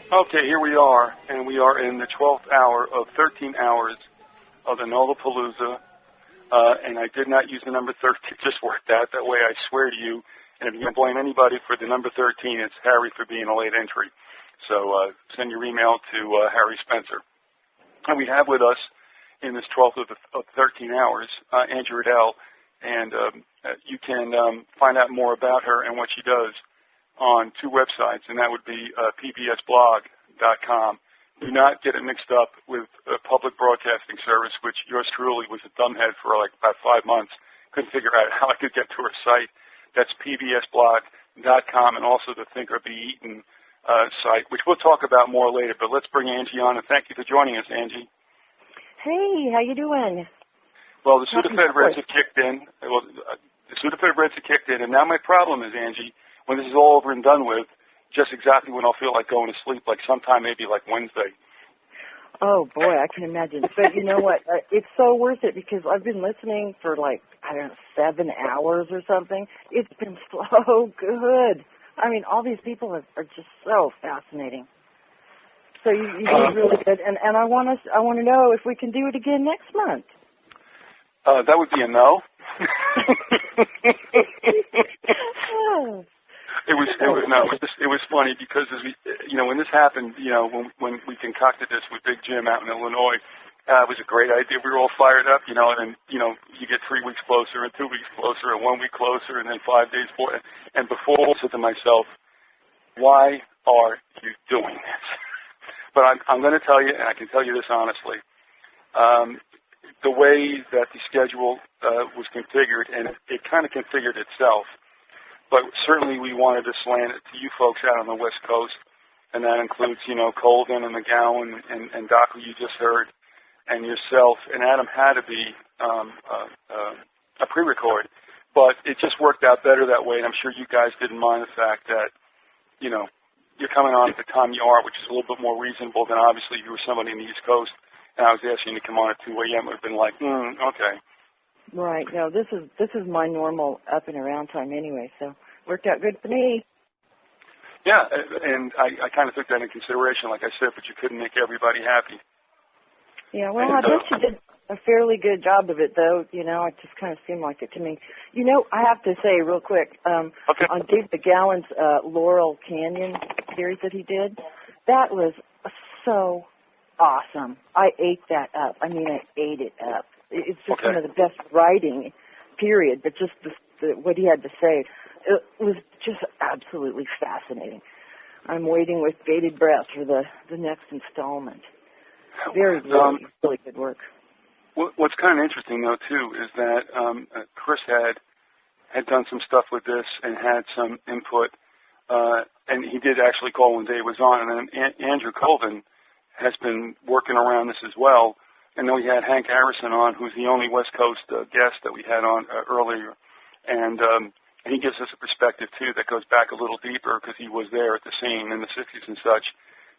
Okay, here we are, and we are in the 12th hour of 13 hours of the Knollapalooza, and I did not use the number 13, it just worked out that way, I swear to you, and if you can blame anybody for the number 13, it's Harry for being a late entry. So send your email to Harry Spencer. And we have with us in this 12th of 13 hours, Angie Riedel, and you can find out more about her and what she does on two websites, and that would be pbsblog.com. Do not get it mixed up with a public broadcasting service, which yours truly was a dumbhead for like about 5 months. Couldn't figure out how I could get to her site. That's pbsblog.com, and also the Think or Be Eaten site, which we'll talk about more later. But let's bring Angie on, and thank you for joining us, Angie. Hey, how you doing? Well, the Sudafed Reds have kicked in. Well, the Sudafed Reds have kicked in, and now my problem is, Angie, when this is all over and done with, just exactly when I'll feel like going to sleep, like sometime maybe like Wednesday. Oh, boy, I can imagine. But you know what? It's so worth it because I've been listening for like, I don't know, 7 hours or something. It's been so good. I mean, all these people are just so fascinating. So you did really good. And I want to know if we can do it again next month. That would be a no. It was funny because as we, when this happened, when we concocted this with Big Jim out in Illinois, it was a great idea. We were all fired up, and then, you get 3 weeks closer and 2 weeks closer and 1 week closer and then 5 days more. And before I said to myself, why are you doing this? But I'm going to tell you, and I can tell you this honestly, the way that the schedule was configured, and it kind of configured itself, but certainly we wanted to slant it to you folks out on the West Coast, and that includes, Colvin and McGowan and Doc, who you just heard, and yourself, and Adam had to be a pre-record, but it just worked out better that way, and I'm sure you guys didn't mind the fact that, you're coming on at the time you are, which is a little bit more reasonable than obviously if you were somebody in the East Coast, and I was asking you to come on at 2 a.m., it would have been like, okay. Right. No, this is my normal up and around time anyway, so worked out good for me. Yeah, and I kind of took that into consideration, like I said, but you couldn't make everybody happy. Yeah, well, I bet you did a fairly good job of it, though. It just kind of seemed like it to me. I have to say real quick, okay. On Dave McGowan's Laurel Canyon series that he did, that was so awesome. I ate that up. I mean, I ate it up. It's just one of the best writing, period, but just what he had to say, it was just absolutely fascinating. I'm waiting with bated breath for the next installment. Very, really good work. What's kind of interesting, though, too, is that Chris had done some stuff with this and had some input, and he did actually call when Dave was on, and then Andrew Colvin has been working around this as well. And then we had Hank Harrison on, who's the only West Coast guest that we had on earlier, and he gives us a perspective, too, that goes back a little deeper because he was there at the scene in the 60s and such.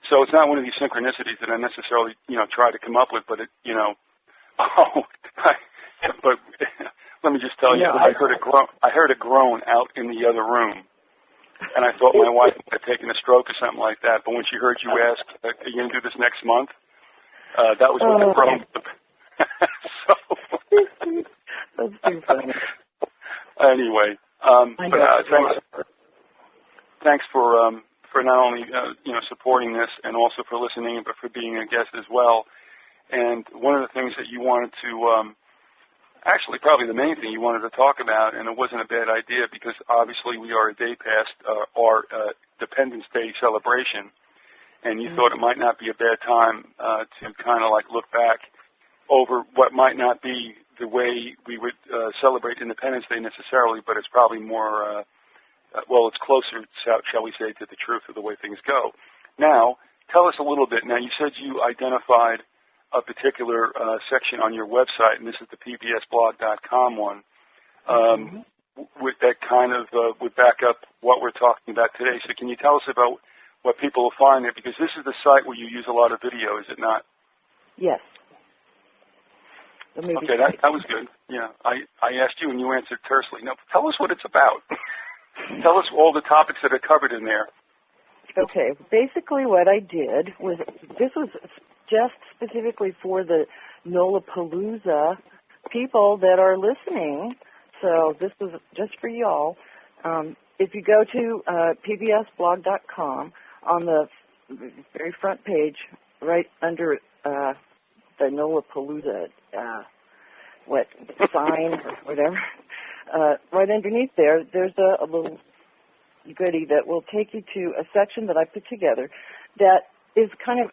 So it's not one of these synchronicities that I necessarily, try to come up with, but but let me just tell you, I heard a groan out in the other room, and I thought my wife had taken a stroke or something like that. But when she heard you ask, "Are you going to do this next month?" That was what the groan. So that's too funny. Anyway, thanks for not only supporting this and also for listening, but for being a guest as well. And one of the things that you wanted to, actually probably the main thing you wanted to talk about, and it wasn't a bad idea because obviously we are a day past our Dependence Day celebration, and you thought it might not be a bad time to kind of like look back over what might not be the way we would celebrate Independence Day necessarily, but it's probably more, it's closer, shall we say, to the truth of the way things go. Now, tell us a little bit. Now, you said you identified a particular section on your website, and this is the pbsblog.com one, with that kind of would back up what we're talking about today. So can you tell us about what people will find there? Because this is the site where you use a lot of video, is it not? Yes. Okay, that was good. Yeah, I asked you and you answered tersely. Now, tell us what it's about. Tell us all the topics that are covered in there. Okay, basically what I did was, this was just specifically for the Knollapalooza people that are listening, so this was just for y'all. If you go to pbsblog.com, on the very front page, right under the Knollapalooza, sign or whatever, right underneath there's a little goodie that will take you to a section that I put together that is kind of,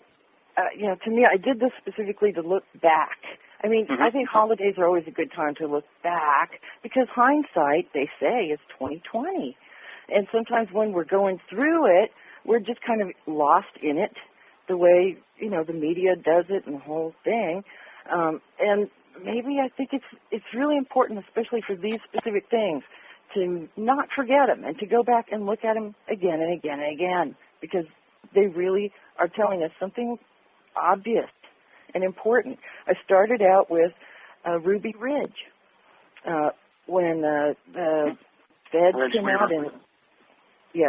to me, I did this specifically to look back. I mean, I think holidays are always a good time to look back because hindsight, they say, is 20/20. And sometimes when we're going through it, we're just kind of lost in it, the way, the media does it and the whole thing. And maybe I think it's really important, especially for these specific things, to not forget them and to go back and look at them again and again and again, because they really are telling us something obvious and important. I started out with Ruby Ridge when the feds came out and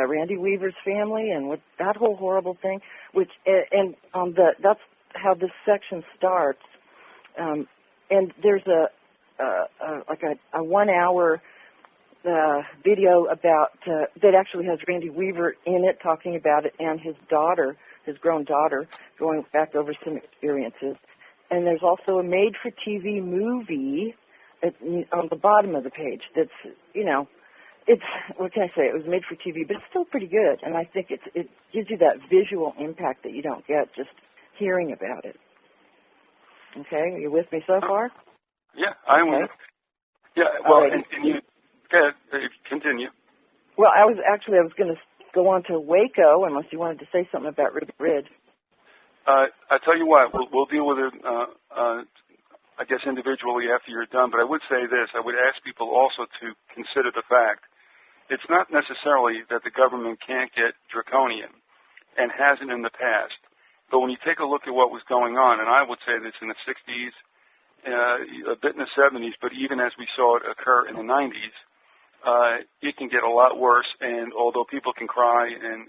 Randy Weaver's family and with that whole horrible thing, that's how this section starts. And there's a 1 hour video about that actually has Randy Weaver in it talking about it, and his daughter, his grown daughter, going back over some experiences. And there's also a made-for-TV movie on the bottom of the page that's, it's, what can I say, it was made for TV, but it's still pretty good. And I think it gives you that visual impact that you don't get just hearing about it. Okay, are you with me so far? Yeah, I am. Okay. Yeah, well, and you, go ahead, continue. Well, I was going to go on to Waco, unless you wanted to say something about Ruby Ridge. I tell you what, we'll deal with it, I guess, individually after you're done. But I would say this: I would ask people also to consider the fact it's not necessarily that the government can't get draconian, and hasn't in the past. But when you take a look at what was going on, and I would say this in the 60s, a bit in the 70s, but even as we saw it occur in the 90s, it can get a lot worse. And although people can cry and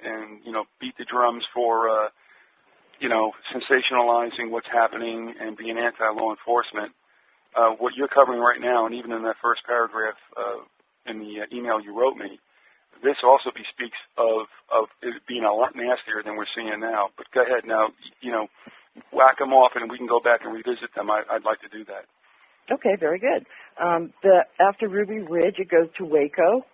beat the drums for sensationalizing what's happening and being anti-law enforcement, what you're covering right now, and even in that first paragraph in the email you wrote me, this also bespeaks of it being a lot nastier than we're seeing now. But go ahead now, whack them off, and we can go back and revisit them. I'd like to do that. Okay, very good. After Ruby Ridge, it goes to Waco,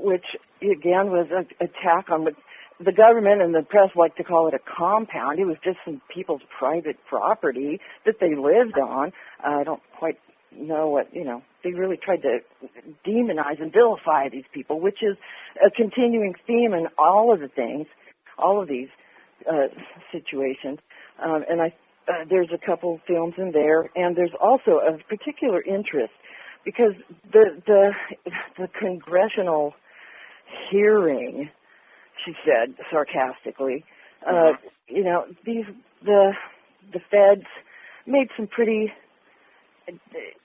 which, again, was an attack on what the government and the press like to call it a compound. It was just some people's private property that they lived on. I don't quite know what, they really tried to demonize and vilify these people, which is a continuing theme in all of these situations. And there's a couple films in there, and there's also of particular interest because the congressional hearing, she said sarcastically, the feds made some pretty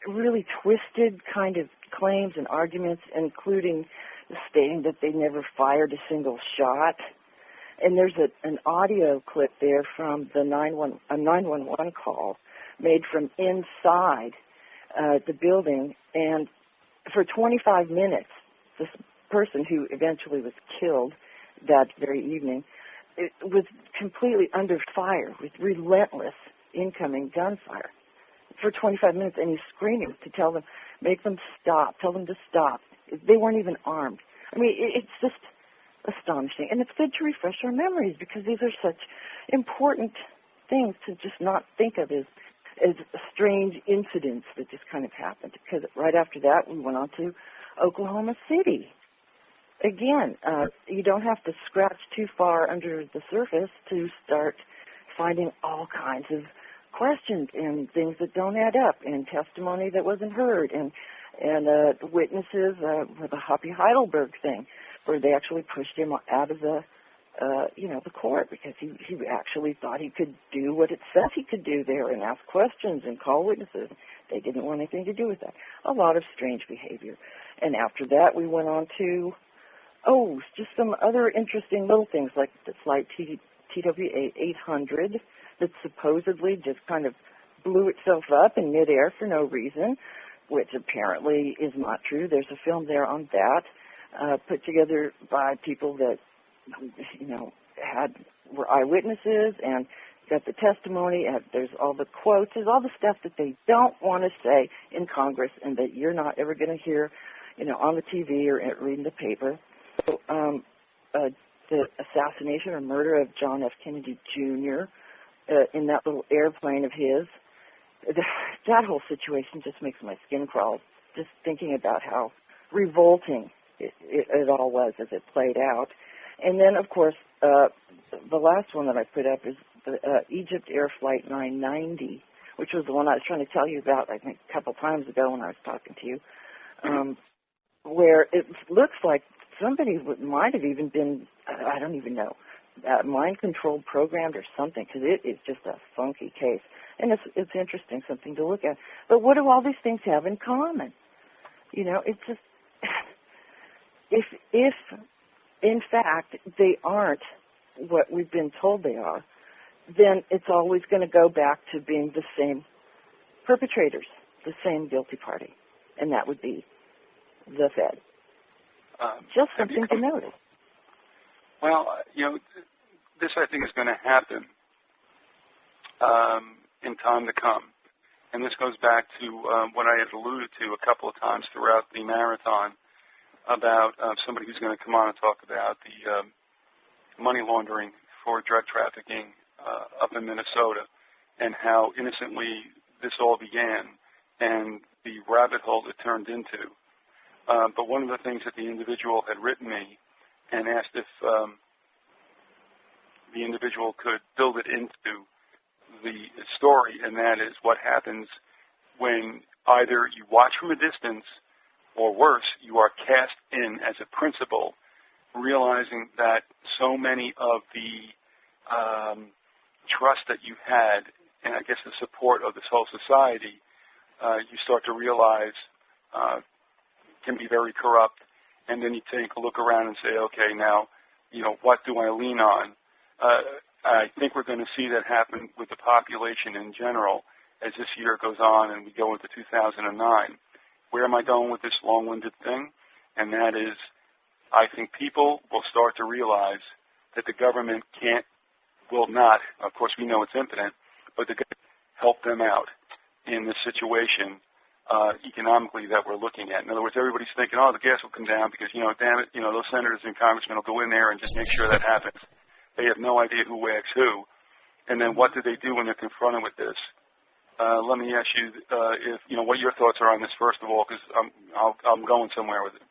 really twisted kind of claims and arguments, including stating that they never fired a single shot. And there's an audio clip there from the 911 call made from inside the building. And for 25 minutes, this person who eventually was killed that very evening, it was completely under fire with relentless incoming gunfire for 25 minutes, and he's screaming to tell them, make them stop, tell them to stop. They weren't even armed. I mean, it's just astonishing. And it's good to refresh our memories because these are such important things to just not think of as strange incidents that just kind of happened. Because right after that, we went on to Oklahoma City. Again, you don't have to scratch too far under the surface to start finding all kinds of questions and things that don't add up, and testimony that wasn't heard, and witnesses with the Hoppy Heidelberg thing, where they actually pushed him out of the court because he actually thought he could do what it says he could do there and ask questions and call witnesses. They didn't want anything to do with that. A lot of strange behavior. And after that, we went on to Oh, just some other interesting little things like the flight TWA 800 that supposedly just kind of blew itself up in midair for no reason, which apparently is not true. There's a film there on that, put together by people that, were eyewitnesses and got the testimony, and there's all the quotes, there's all the stuff that they don't want to say in Congress and that you're not ever going to hear, on the TV or reading the paper. So, the assassination or murder of John F. Kennedy Jr. In that little airplane of his, that whole situation just makes my skin crawl, just thinking about how revolting it all was as it played out. And then, of course, the last one that I put up is the Egypt Air Flight 990, which was the one I was trying to tell you about, I think, a couple times ago when I was talking to you, where it looks like somebody might have even been, I don't even know, mind-controlled, programmed or something, because it is just a funky case. And it's interesting, something to look at. But what do all these things have in common? It's just, if in fact they aren't what we've been told they are, then it's always going to go back to being the same perpetrators, the same guilty party, and that would be the Fed. Just something to notice. Well, this I think is going to happen in time to come. And this goes back to what I had alluded to a couple of times throughout the marathon about somebody who's going to come on and talk about the money laundering for drug trafficking up in Minnesota and how innocently this all began and the rabbit hole it turned into. But one of the things that the individual had written me and asked if the individual could build it into the story, and that is what happens when either you watch from a distance or worse, you are cast in as a principal, realizing that so many of the trust that you had and I guess the support of this whole society, you start to realize can be very corrupt. And then you take a look around and say, okay, now, what do I lean on? I think we're going to see that happen with the population in general as this year goes on and we go into 2009. Where am I going with this long-winded thing? And that is, I think people will start to realize that the government will not, of course we know it's impotent, but to help them out in this situation economically that we're looking at. In other words, everybody's thinking, the gas will come down because, damn it, those senators and congressmen will go in there and just make sure that happens. They have no idea who whacks who. And then what do they do when they're confronted with this? Let me ask you if what your thoughts are on this, first of all, because I'm going somewhere with it.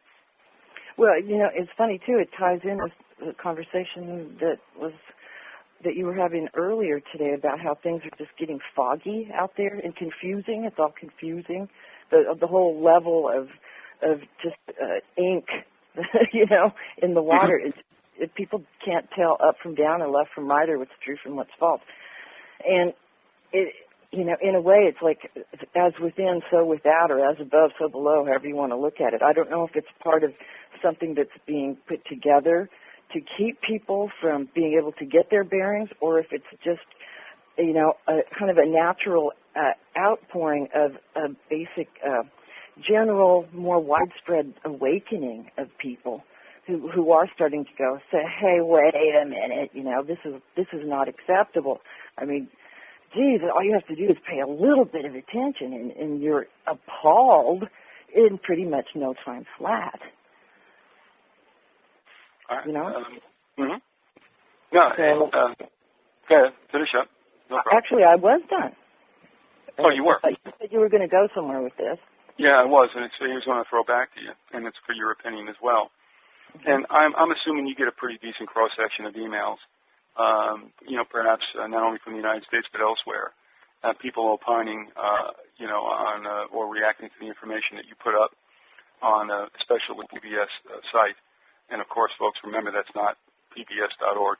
Well, it's funny, too. It ties in with the conversation that you were having earlier today about how things are just getting foggy out there and confusing. It's all confusing. The whole level of just ink, in the water. People can't tell up from down or left from right or what's true from what's false. And in a way, it's like as within, so without, or as above, so below, however you want to look at it. I don't know if it's part of something that's being put together to keep people from being able to get their bearings, or if it's just, a kind of a natural outpouring of a basic, general, more widespread awakening of people who are starting to say, hey, wait a minute, this is not acceptable. I mean, geez, all you have to do is pay a little bit of attention, and you're appalled in pretty much no time flat. Right. No, go ahead, finish up. No problem. Actually, I was done. Oh, you were? You said you were going to go somewhere with this. Yeah, I was, and here's what I throw back to you, and it's for your opinion as well. And I'm assuming you get a pretty decent cross-section of emails, perhaps not only from the United States but elsewhere, people opining, on or reacting to the information that you put up on especially the PBS site. And, of course, folks, remember that's not pbs.org.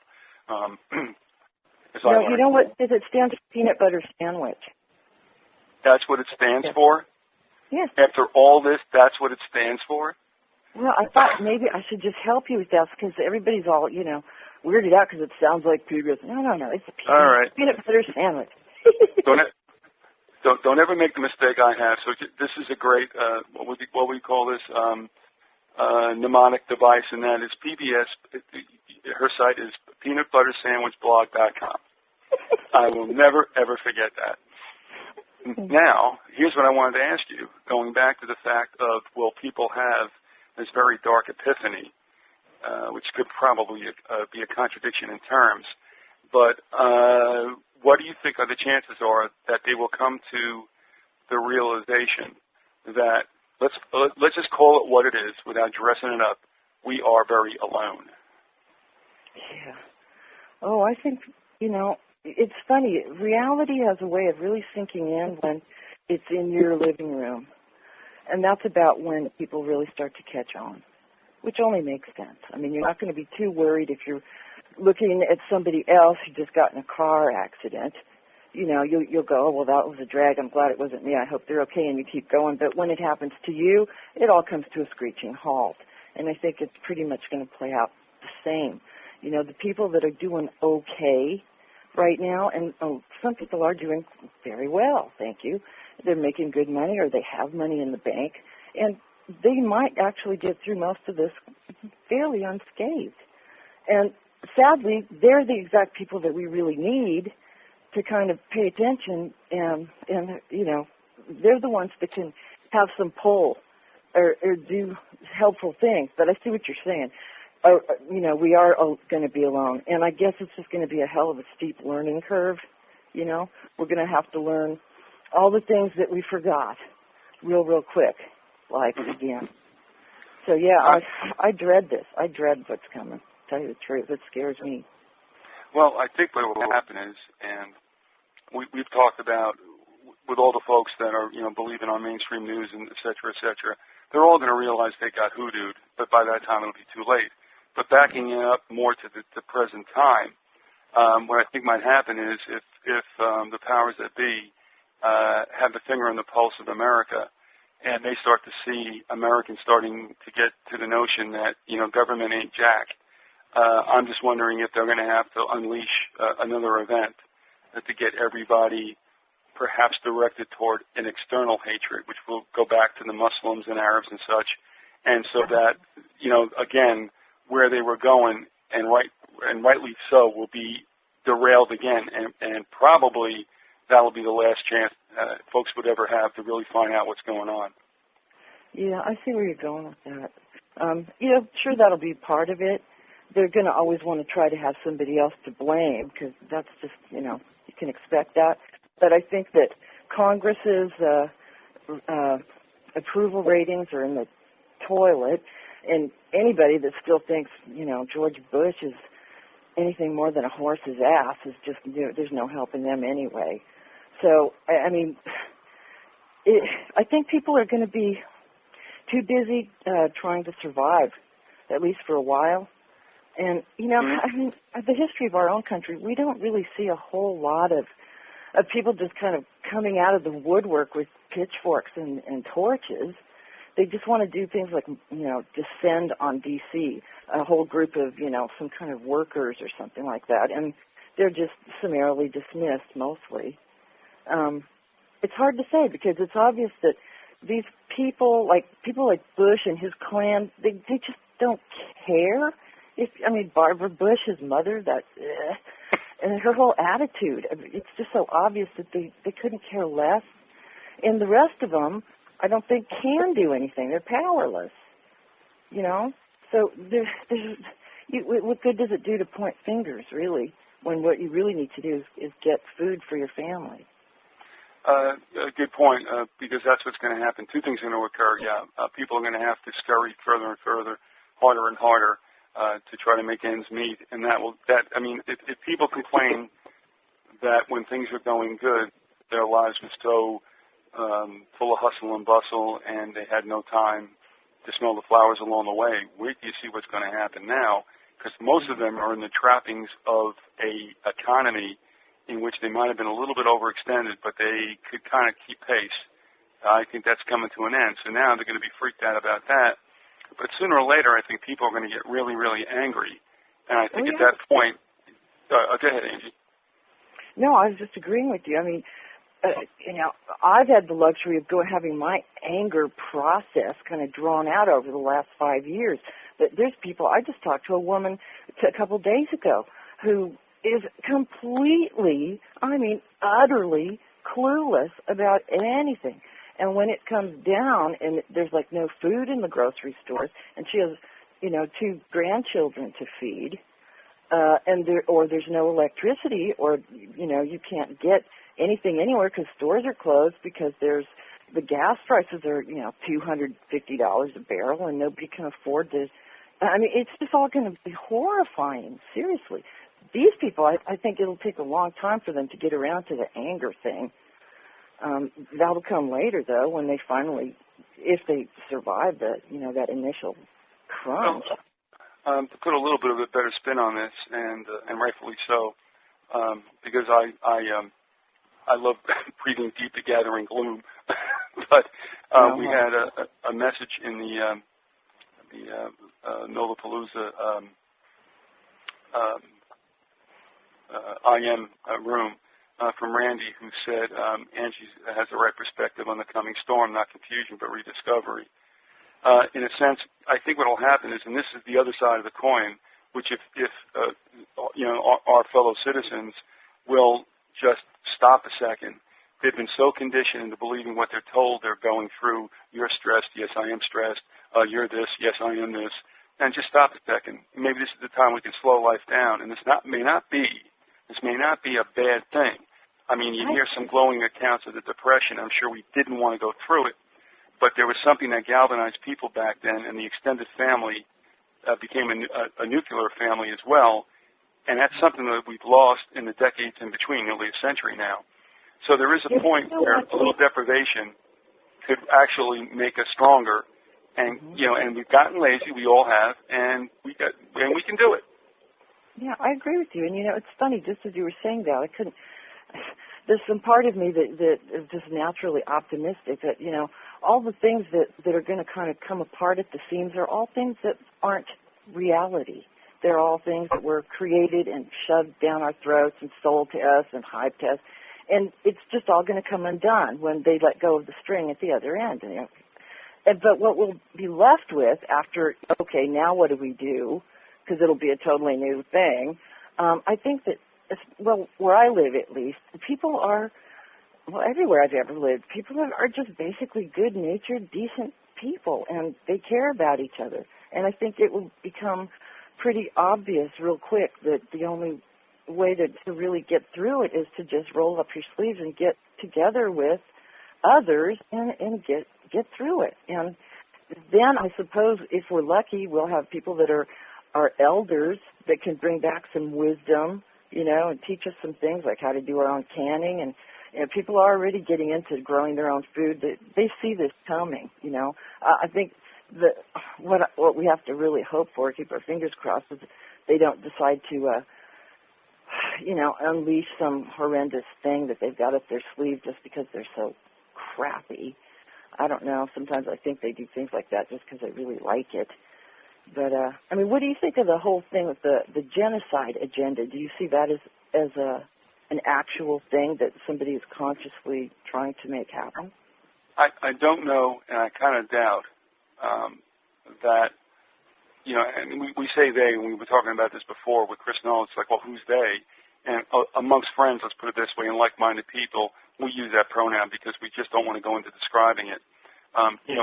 No, you know what? It stands for peanut butter sandwich. That's what it stands for? Yes. After all this, that's what it stands for? Well, I thought maybe I should just help you with that because everybody's all, weirded out because it sounds like PBS. No, it's a peanut butter sandwich. Don't ever make the mistake I have. So this is a great, what we call this, mnemonic device, and that is PBS. Her site is peanutbuttersandwichblog.com. I will never, ever forget that. Now, here's what I wanted to ask you, going back to the fact of, will people have this very dark epiphany, which could probably be a contradiction in terms, but what do you think are the chances are that they will come to the realization that, let's just call it what it is without dressing it up, we are very alone? Yeah. Oh, I think, it's funny. Reality has a way of really sinking in when it's in your living room. And that's about when people really start to catch on, which only makes sense. I mean, you're not going to be too worried if you're looking at somebody else who just got in a car accident. You'll go, oh, well, that was a drag. I'm glad it wasn't me. I hope they're okay, and you keep going. But when it happens to you, it all comes to a screeching halt. And I think it's pretty much going to play out the same. The people that are doing okay right now, and some people are doing very well, thank you. They're making good money, or they have money in the bank, and they might actually get through most of this fairly unscathed. And sadly, they're the exact people that we really need to kind of pay attention, and they're the ones that can have some pull or do helpful things. But I see what you're saying. We are going to be alone, and I guess it's just going to be a hell of a steep learning curve. We're going to have to learn all the things that we forgot real quick, like again. So, yeah, I dread this. I dread what's coming, to tell you the truth. It scares me. Well, I think what will happen is, and we've talked about with all the folks that are, believing on mainstream news and et cetera, they're all going to realize they got hoodooed, but by that time it'll be too late. But backing it up more to the present time, what I think might happen is if the powers that be have the finger on the pulse of America, and they start to see Americans starting to get to the notion that, government ain't jack, I'm just wondering if they're going to have to unleash another event to get everybody perhaps directed toward an external hatred, which will go back to the Muslims and Arabs and such, and so that, again, where they were going, and rightly so, will be derailed again, and probably that will be the last chance folks would ever have to really find out what's going on. Yeah, I see where you're going with that. Sure, that'll be part of it. They're going to always want to try to have somebody else to blame, because that's just, you can expect that. But I think that Congress's approval ratings are in the toilet, and anybody that still thinks, George Bush is anything more than a horse's ass is just, there's no helping them anyway. So, I think people are going to be too busy trying to survive, at least for a while. And, the history of our own country, we don't really see a whole lot of people just kind of coming out of the woodwork with pitchforks and torches. They just want to do things like, descend on D.C., a whole group of, some kind of workers or something like that. And they're just summarily dismissed mostly. It's hard to say because it's obvious that these people like Bush and his clan, they just don't care. Barbara Bush, his mother, and her whole attitude, it's just so obvious that they couldn't care less. And the rest of them, I don't think can do anything. They're powerless, So what good does it do to point fingers, really, when what you really need to do is get food for your family? A good point, because that's what's going to happen. Two things are going to occur, people are going to have to scurry further and further, harder and harder, to try to make ends meet. And if people complain that when things were going good, their lives were so full of hustle and bustle, and they had no time to smell the flowers along the way. Wait till you see what's going to happen now, because most of them are in the trappings of a economy in which they might have been a little bit overextended, but they could kind of keep pace. I think that's coming to an end. So now they're going to be freaked out about that. But sooner or later, I think people are going to get really, really angry. And I think at that point, go ahead, Angie. No, I was just agreeing with you. I mean, I've had the luxury of having my anger process kind of drawn out over the last 5 years. But there's people, I just talked to a woman a couple days ago who is completely, utterly clueless about anything. And when it comes down and there's like no food in the grocery stores, and she has, 2 grandchildren to feed, there's no electricity, or you can't get anything anywhere because stores are closed because the gas prices are $250 a barrel, and nobody can afford to. It's just all going to be horrifying. Seriously, these people, I think it'll take a long time for them to get around to the anger thing. That'll come later, though, when they finally, if they survive that initial crunch. To put a little bit of a better spin on this, and rightfully so, because I love breathing deep to gathering gloom. But we had a message in the Knollapalooza IM room from Randy, who said Angie has the right perspective on the coming storm, not confusion, but rediscovery. In a sense, I think what will happen is, and this is the other side of the coin, which if our fellow citizens will just stop a second. They've been so conditioned into believing what they're told they're going through. You're stressed. Yes, I am stressed. You're this. Yes, I am this. And just stop a second. Maybe this is the time we can slow life down. And this may not be a bad thing. You hear some glowing accounts of the Depression. I'm sure we didn't want to go through it. But there was something that galvanized people back then, and the extended family became a nuclear family as well. And that's something that we've lost in the decades in between, nearly a century now. So there is a point where a little deprivation could actually make us stronger. And and we've gotten lazy, we all have, and we can do it. Yeah, I agree with you. And it's funny, just as you were saying that, there's some part of me that is just naturally optimistic that, all the things that are going to kind of come apart at the seams are all things that aren't reality. They're all things that were created and shoved down our throats and sold to us and hyped to us. And it's just all going to come undone when they let go of the string at the other end. But what we'll be left with after, okay, now what do we do? Because it'll be a totally new thing. I think that, where I live at least, people are, everywhere I've ever lived, people are just basically good-natured, decent people, and they care about each other. And I think it will become pretty obvious real quick that the only way to really get through it is to just roll up your sleeves and get together with others and get through it. And then I suppose if we're lucky, we'll have people that are elders that can bring back some wisdom, and teach us some things like how to do our own canning. And people are already getting into growing their own food. They see this coming, I think that what we have to really hope for, keep our fingers crossed, is they don't decide to, unleash some horrendous thing that they've got up their sleeve just because they're so crappy. I don't know. Sometimes I think they do things like that just because they really like it. But, what do you think of the whole thing with the genocide agenda? Do you see that as an actual thing that somebody is consciously trying to make happen? I don't know, and I kind of doubt that, and we say they, and we were talking about this before with Chris Knoll. It's like, well, who's they? And amongst friends, let's put it this way, and like-minded people, we use that pronoun because we just don't want to go into describing it.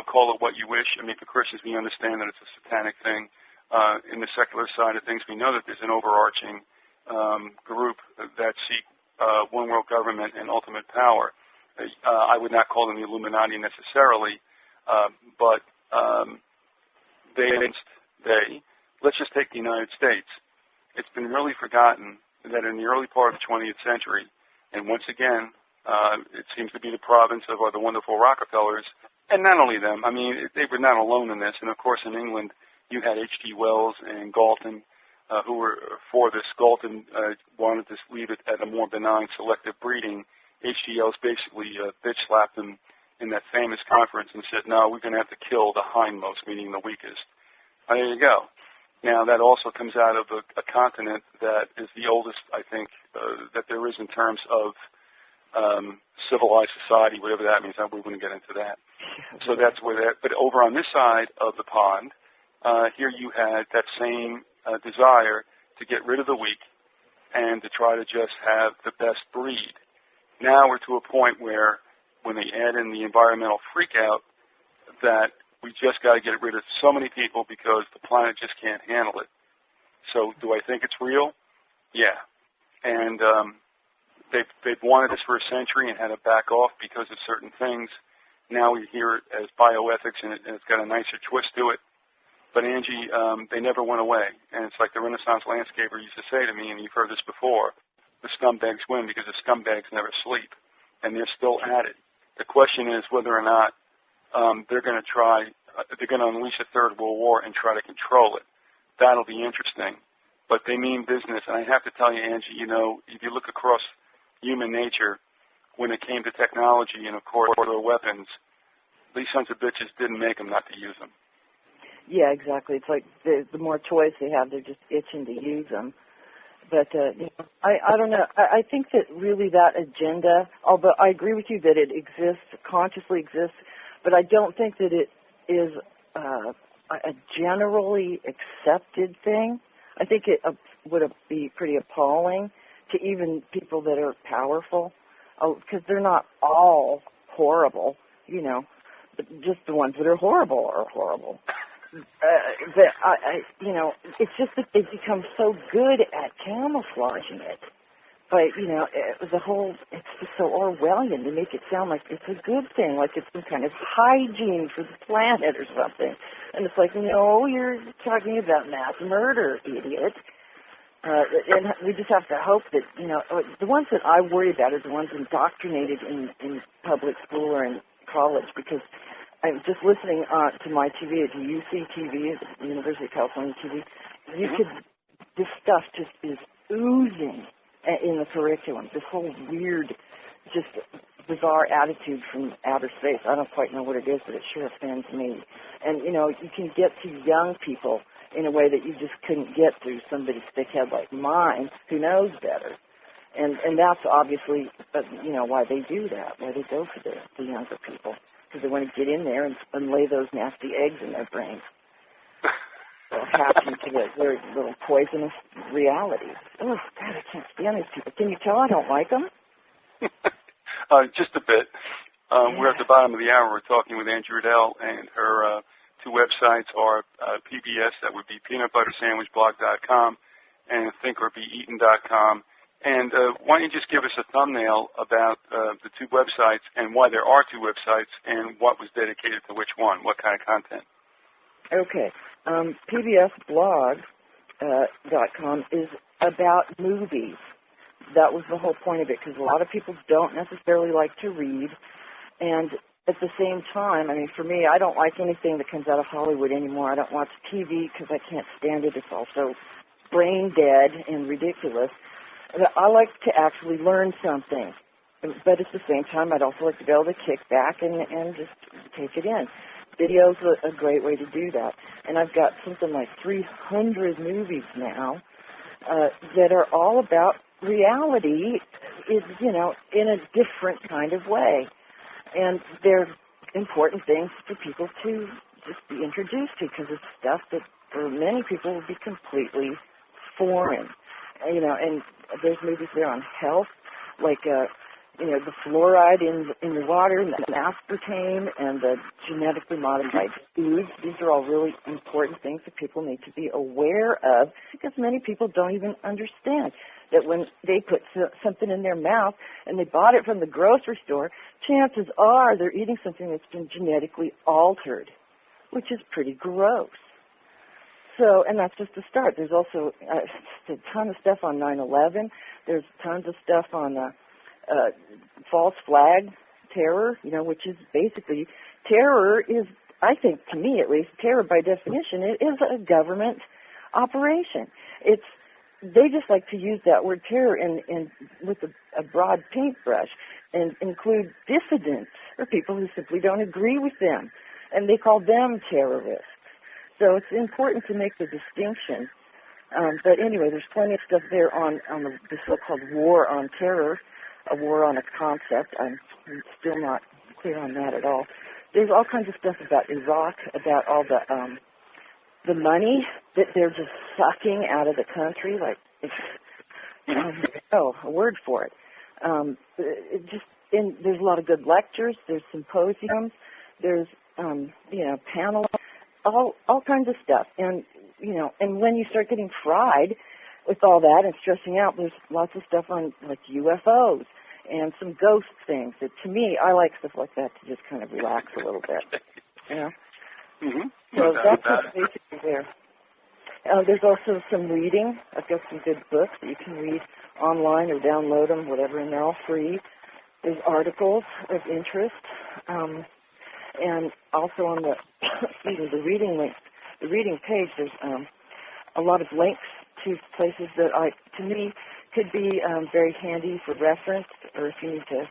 Call it what you wish. For Christians, we understand that it's a satanic thing. In the secular side of things, we know that there's an overarching group that seek one world government and ultimate power. I would not call them the Illuminati necessarily, but let's just take the United States. It's been really forgotten that in the early part of the 20th century, and once again, it seems to be the province of the wonderful Rockefellers, and not only them, they were not alone in this. And of course, in England, you had H.G. Wells and Galton, who were for this. Galton wanted to leave it at a more benign selective breeding. H.G. Wells basically bitch-slapped him in that famous conference and said, no, we're going to have to kill the hindmost, meaning the weakest. There you go. Now, that also comes out of a continent that is the oldest, I think, that there is in terms of civilized society, whatever that means. We wouldn't get into that. So that's where that. But over on this side of the pond, here you had that same desire to get rid of the weak and to try to just have the best breed. Now we're to a point where when they add in the environmental freakout, that we just got to get rid of so many people because the planet just can't handle it. So do I think it's real? Yeah. And they've wanted this for a century and had to back off because of certain things. Now we hear it as bioethics, and it's got a nicer twist to it. But, Angie, they never went away. And it's like the Renaissance landscaper used to say to me, and you've heard this before, the scumbags win because the scumbags never sleep. And they're still at it. The question is whether or not they're going to unleash a third world war and try to control it. That'll be interesting. But they mean business. And I have to tell you, Angie, if you look across human nature, when it came to technology and, of course, their weapons, these sons of bitches didn't make them not to use them. Yeah, exactly. It's like the more toys they have, they're just itching to use them. But I don't know. I think that really that agenda, although I agree with you that it exists, consciously exists, but I don't think that it is a generally accepted thing. I think it would be pretty appalling to even people that are powerful, because they're not all horrible, but just the ones that are horrible are horrible. It's just that they've become so good at camouflaging it. But, it's just so Orwellian. They make it sound like it's a good thing, like it's some kind of hygiene for the planet or something. And it's like, no, you're talking about mass murder, idiot. And we just have to hope that, the ones that I worry about are the ones indoctrinated in public school or in college, because I'm just listening to my TV, to UC TV, the University of California TV. This stuff just is oozing in the curriculum. This whole weird, just bizarre attitude from outer space. I don't quite know what it is, but it sure offends me. And, you can get to young people in a way that you just couldn't get to somebody stickhead like mine who knows better. And that's obviously, why they do that, why they go for the younger people. Because they want to get in there and lay those nasty eggs in their brains. They'll hatch into their little poisonous realities. Oh, God, I can't stand these people. Can you tell I don't like them? Just a bit. We're at the bottom of the hour. We're talking with Angie Riedel, and her two websites are PBS, that would be peanutbuttersandwichblog.com, and thinkorbeeaten.com. And why don't you just give us a thumbnail about the two websites and why there are two websites and what was dedicated to which one, what kind of content? Okay. PBSblog.com is about movies. That was the whole point of it, because a lot of people don't necessarily like to read. And at the same time, for me, I don't like anything that comes out of Hollywood anymore. I don't watch TV because I can't stand it. It's all so brain dead and ridiculous. I like to actually learn something, but at the same time, I'd also like to be able to kick back and just take it in. Video's a great way to do that, and I've got something like 300 movies now that are all about reality, in a different kind of way, and they're important things for people to just be introduced to, because it's stuff that for many people would be completely foreign. And there's movies there on health, like, the fluoride in the water, and the aspartame, and the genetically modified foods. These are all really important things that people need to be aware of, because many people don't even understand that when they put something in their mouth and they bought it from the grocery store, chances are they're eating something that's been genetically altered, which is pretty gross. So, and that's just the start. There's also a ton of stuff on 9/11. There's tons of stuff on false flag terror, which is basically, terror is, I think, to me at least, terror by definition, it is a government operation. They just like to use that word terror with a broad paintbrush and include dissidents or people who simply don't agree with them, and they call them terrorists. So it's important to make the distinction. But anyway, there's plenty of stuff there on the so-called war on terror, a war on a concept. I'm still not clear on that at all. There's all kinds of stuff about Iraq, about all the money that they're just sucking out of the country. Like, a word for it. There's a lot of good lectures. There's symposiums. There's panel, all kinds of stuff. And and when you start getting fried with all that and stressing out, there's lots of stuff on like UFOs and some ghost things. That, to me, I like stuff like that to just kind of relax a little bit. Mm-hmm. So that's what's basically there. There's also some reading. I've got some good books that you can read online or download them, whatever, and they're all free. There's articles of interest. And also on the the reading link, the reading page, there's a lot of links to places that to me, could be very handy for reference, or if you need to.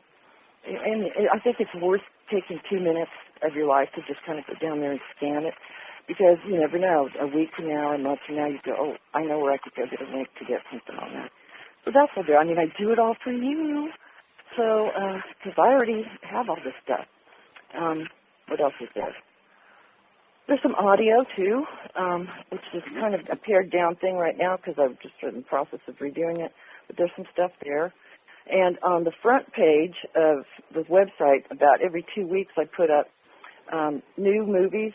And I think it's worth taking 2 minutes of your life to just kind of go down there and scan it, because you never know. A week from now, a month from now, you go, oh, I know where I could go get a link to get something on that. So that's what I do. I mean, I do it all for you. So, because I already have all this stuff. What else is there? There's some audio, too, which is kind of a pared down thing right now because I'm just in the process of redoing it. But there's some stuff there. And on the front page of the website, about every 2 weeks, I put up new movies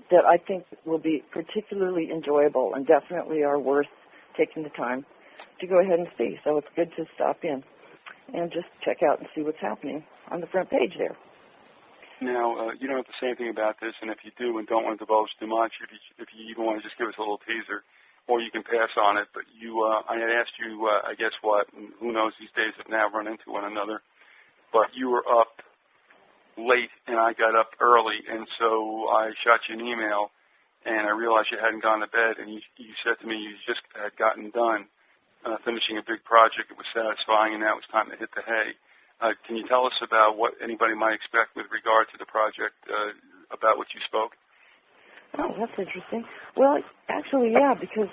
that I think will be particularly enjoyable and definitely are worth taking the time to go ahead and see. So it's good to stop in and just check out and see what's happening on the front page there. Now, you don't have to say anything about this, and if you do and don't want to divulge too much, if you even want to just give us a little teaser, or you can pass on it, but I had asked you, I guess what, and who knows, these days have now run into one another, but you were up late and I got up early, and so I shot you an email, and I realized you hadn't gone to bed, and you said to me you just had gotten done finishing a big project. It was satisfying, and now it was time to hit the hay. Can you tell us about what anybody might expect with regard to the project, about what you spoke? Oh, that's interesting. Well, actually, yeah, because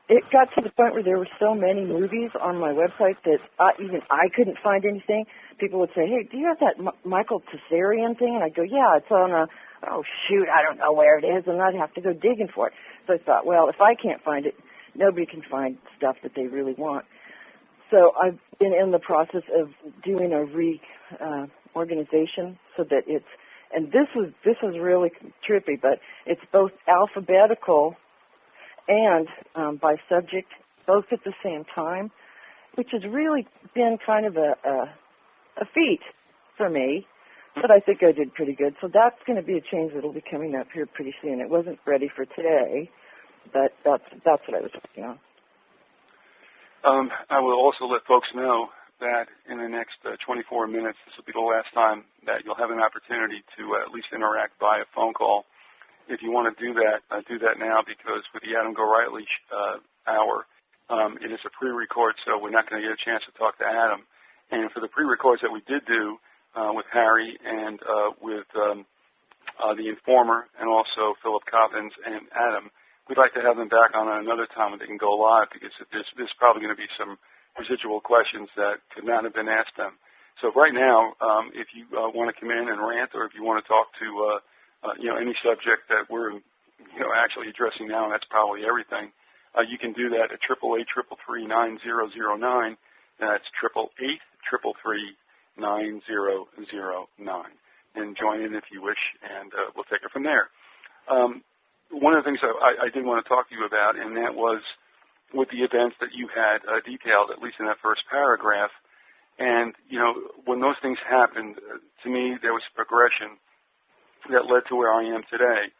it got to the point where there were so many movies on my website that even I couldn't find anything. People would say, hey, do you have that Michael Tessarian thing? And I'd go, yeah, it's on oh, shoot, I don't know where it is, and I'd have to go digging for it. So I thought, well, if I can't find it, nobody can find stuff that they really want. So I've been in the process of doing a reorganization so that it's, and this was really trippy, but it's both alphabetical and by subject, both at the same time, which has really been kind of a feat for me, but I think I did pretty good. So that's going to be a change that will be coming up here pretty soon. It wasn't ready for today, but that's what I was working on. I will also let folks know that in the next 24 minutes, this will be the last time that you'll have an opportunity to at least interact via phone call. If you want to do that now, because with the Adam Gorightly hour, it is a pre-record, so we're not going to get a chance to talk to Adam. And for the pre-records that we did do with Harry and with the Informer and also Philip Coppins and Adam, we'd like to have them back on another time when they can go live, because there's probably going to be some residual questions that could not have been asked them. So right now, if you want to come in and rant, or if you want to talk to any subject that we're actually addressing now, and that's probably everything, you can do that at 888-333-9009. That's 888-333-9009, and join in if you wish, and we'll take it from there. One of the things I did want to talk to you about, and that was with the events that you had detailed, at least in that first paragraph. And, when those things happened, to me, there was a progression that led to where I am today.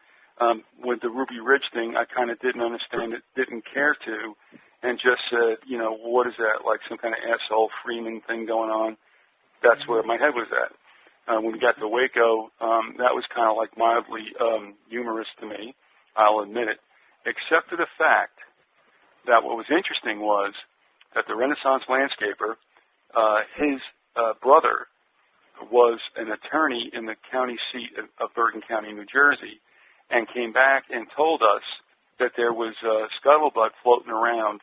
With the Ruby Ridge thing, I kind of didn't understand it, didn't care to, and just said, what is that, like some kind of asshole Freeman thing going on? That's where my head was at. When we got to Waco, that was kind of like mildly humorous to me. I'll admit it, except for the fact that what was interesting was that the Renaissance landscaper, his brother was an attorney in the county seat of Bergen County, New Jersey, and came back and told us that there was scuttlebutt floating around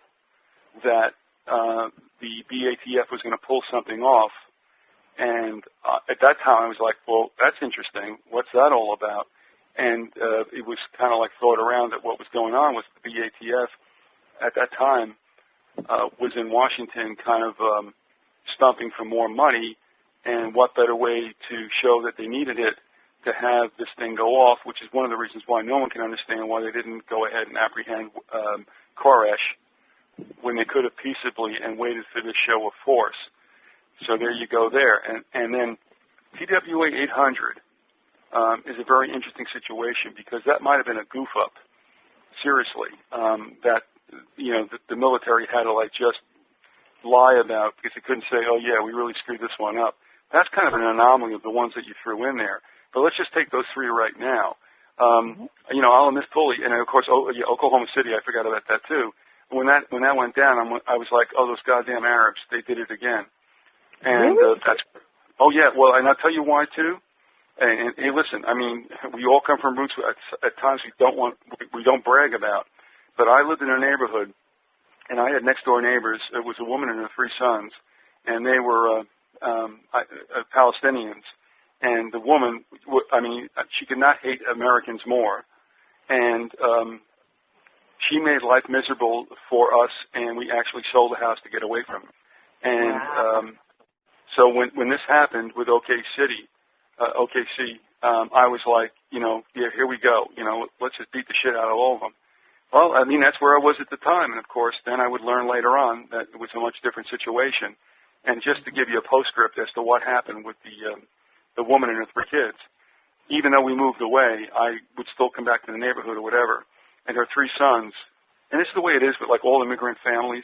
that the BATF was going to pull something off. And at that time, I was like, well, that's interesting. What's that all about? And it was kind of like thought around that what was going on was the BATF at that time was in Washington kind of stumping for more money, and what better way to show that they needed it to have this thing go off, which is one of the reasons why no one can understand why they didn't go ahead and apprehend Koresh when they could have peaceably and waited for this show of force. So there you go there. And then TWA 800 is a very interesting situation because that might have been a goof up, seriously, that, you know, the military had to like just lie about because they couldn't say, oh yeah, we really screwed this one up. That's kind of an anomaly of the ones that you threw in there. But let's just take those three right now. You know, Alamis Pulley, and of course, Oklahoma City, I forgot about that too. When that went down, I was like, oh, those goddamn Arabs, they did it again. And really? Oh yeah, well, and I'll tell you why too. And hey, listen, I mean, we all come from roots at times we don't brag about. But I lived in a neighborhood, and I had next door neighbors. It was a woman and her three sons, and they were Palestinians. And the woman, I mean, she could not hate Americans more, and she made life miserable for us. And we actually sold the house to get away from it. And wow. So when this happened with OKC, I was like, you know, yeah, here we go. You know, let's just beat the shit out of all of them. Well, I mean, that's where I was at the time. And, of course, then I would learn later on that it was a much different situation. And just to give you a postscript as to what happened with the woman and her three kids, even though we moved away, I would still come back to the neighborhood or whatever. And her three sons, and this is the way it is with, like, all immigrant families,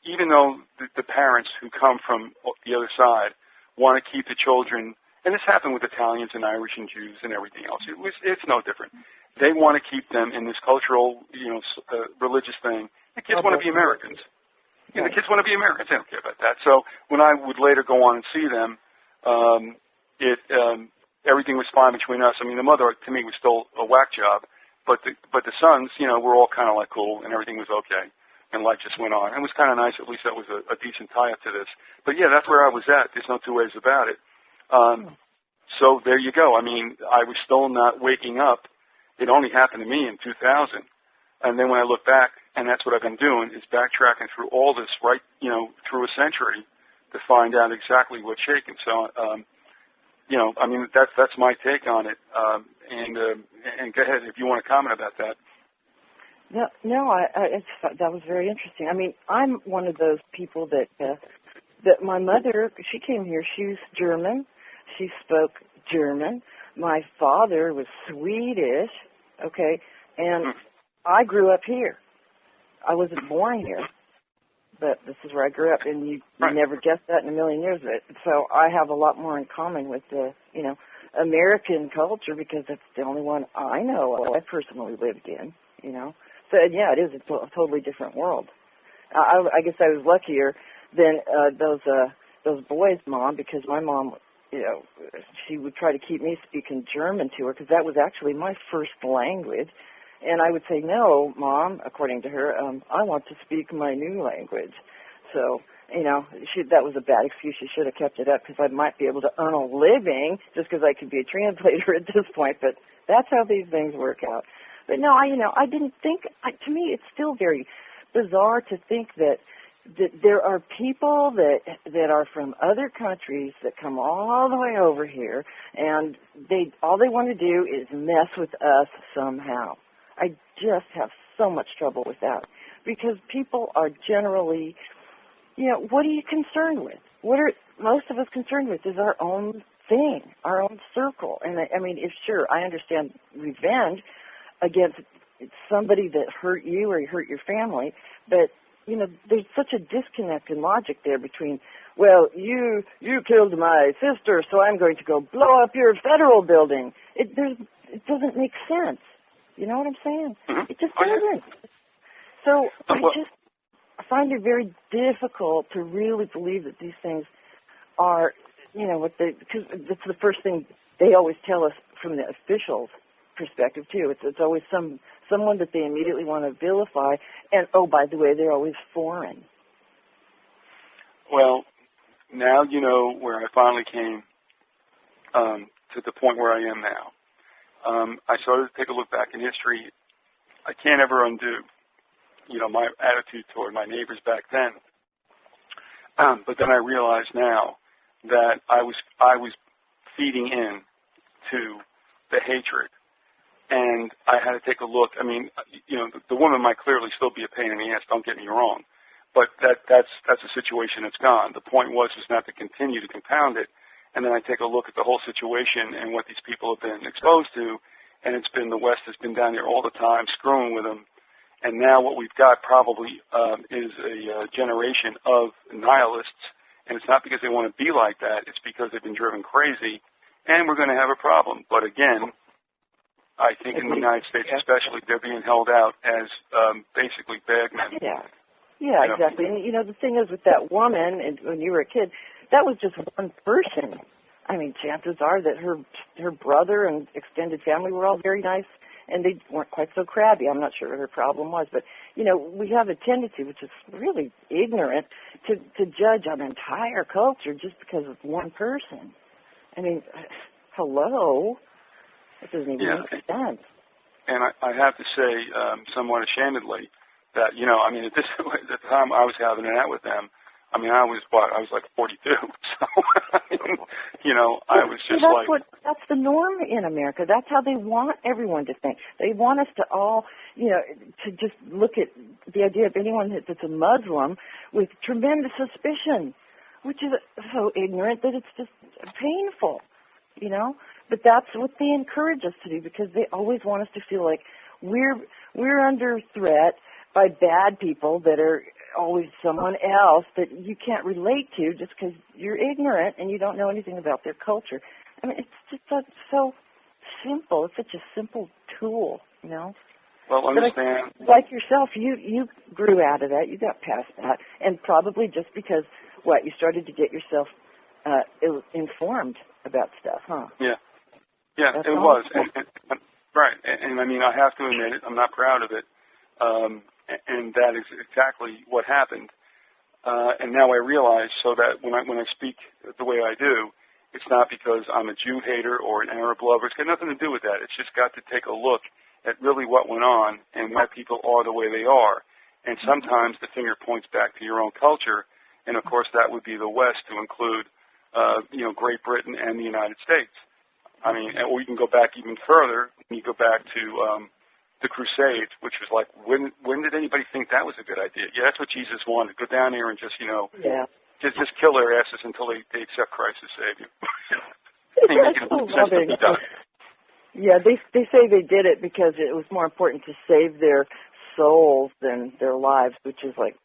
even though the parents who come from the other side want to keep the children, and this happened with Italians and Irish and Jews and everything else. It's no different. They want to keep them in this cultural, you know, religious thing. The kids want to be Americans. You know, the kids want to be Americans. They don't care about that. So when I would later go on and see them, everything was fine between us. I mean, the mother to me was still a whack job, but the sons, you know, were all kind of like cool and everything was okay. And life just went on. It was kind of nice. At least that was a decent tie-up to this. But, yeah, that's where I was at. There's no two ways about it. So there you go. I mean, I was still not waking up. It only happened to me in 2000. And then when I look back, and that's what I've been doing, is backtracking through all this, right, you know, through a century to find out exactly what's shaking. So, you know, I mean, that's my take on it. And go ahead if you want to comment about that. No, that was very interesting. I mean, I'm one of those people that my mother, she came here, she was German, she spoke German. My father was Swedish, okay, and I grew up here. I wasn't born here, but this is where I grew up, and you never guessed that in a million years. So I have a lot more in common with the, you know, American culture because that's the only one I know of. I personally lived in, you know. So, yeah, it is a totally different world. I guess I was luckier than those boys' mom because my mom, you know, she would try to keep me speaking German to her because that was actually my first language. And I would say, no, Mom, according to her, I want to speak my new language. So, you know, that was a bad excuse. She should have kept it up because I might be able to earn a living just because I could be a translator at this point. But that's how these things work out. But no, I didn't think, to me, it's still very bizarre to think that there are people that are from other countries that come all the way over here, and all they want to do is mess with us somehow. I just have so much trouble with that because people are generally, you know, what are you concerned with? What are most of us concerned with is our own thing, our own circle. And I mean, I understand revenge against somebody that hurt you or hurt your family, but you know, there's such a disconnect in logic there between, well, you killed my sister, so I'm going to go blow up your federal building. It doesn't make sense. You know what I'm saying? Mm-hmm. It just doesn't. So I just find it very difficult to really believe that these things are, you know, because that's the first thing they always tell us from the officials. perspective too. It's always someone that they immediately want to vilify, and oh, by the way, they're always foreign. Well, now you know where I finally came to the point where I am now. I started to take a look back in history. I can't ever undo, my attitude toward my neighbors back then. But then I realize now that I was feeding in to the hatred, and I had to take a look. I mean, the woman might clearly still be a pain in the ass. Don't get me wrong, but that's a situation that's gone. The point was not to continue to compound it. And then I take a look at the whole situation and what these people have been exposed to, and it's been the West has been down there all the time screwing with them. And now what we've got probably is a generation of nihilists, and it's not because they want to be like that. It's because they've been driven crazy, and we're going to have a problem. But again, I think in the United States especially, they're being held out as basically bad men. Yeah, exactly. And, the thing is with that woman, and when you were a kid, that was just one person. I mean, chances are that her brother and extended family were all very nice, and they weren't quite so crabby. I'm not sure what her problem was, but, we have a tendency, which is really ignorant, to judge an entire culture just because of one person. I mean, hello? That doesn't even make sense. And I have to say, somewhat ashamedly, that, at the time I was having it out with them, I was like 42. So, I was just that's the norm in America. That's how they want everyone to think. They want us to all, to just look at the idea of anyone that's a Muslim with tremendous suspicion, which is so ignorant that it's just painful, But that's what they encourage us to do because they always want us to feel like we're under threat by bad people that are always someone else that you can't relate to just because you're ignorant and you don't know anything about their culture. I mean, it's just so simple. It's such a simple tool, Well, understand. But like yourself, you grew out of that. You got past that. And probably just because, you started to get yourself informed about stuff, huh? Yeah. That's it was. And, right. And I have to admit it. I'm not proud of it. And that is exactly what happened. And now I realize so that when I speak the way I do, it's not because I'm a Jew hater or an Arab lover. It's got nothing to do with that. It's just got to take a look at really what went on and why people are the way they are. And sometimes the finger points back to your own culture. And, of course, that would be the West to include, Great Britain and the United States. Or you can go back even further. You go back to the Crusades, which was like, when did anybody think that was a good idea? Yeah, that's what Jesus wanted. Go down there and just, just kill their asses until they accept Christ as Savior. That's so loving. Yeah, they say they did it because it was more important to save their souls than their lives, which is like,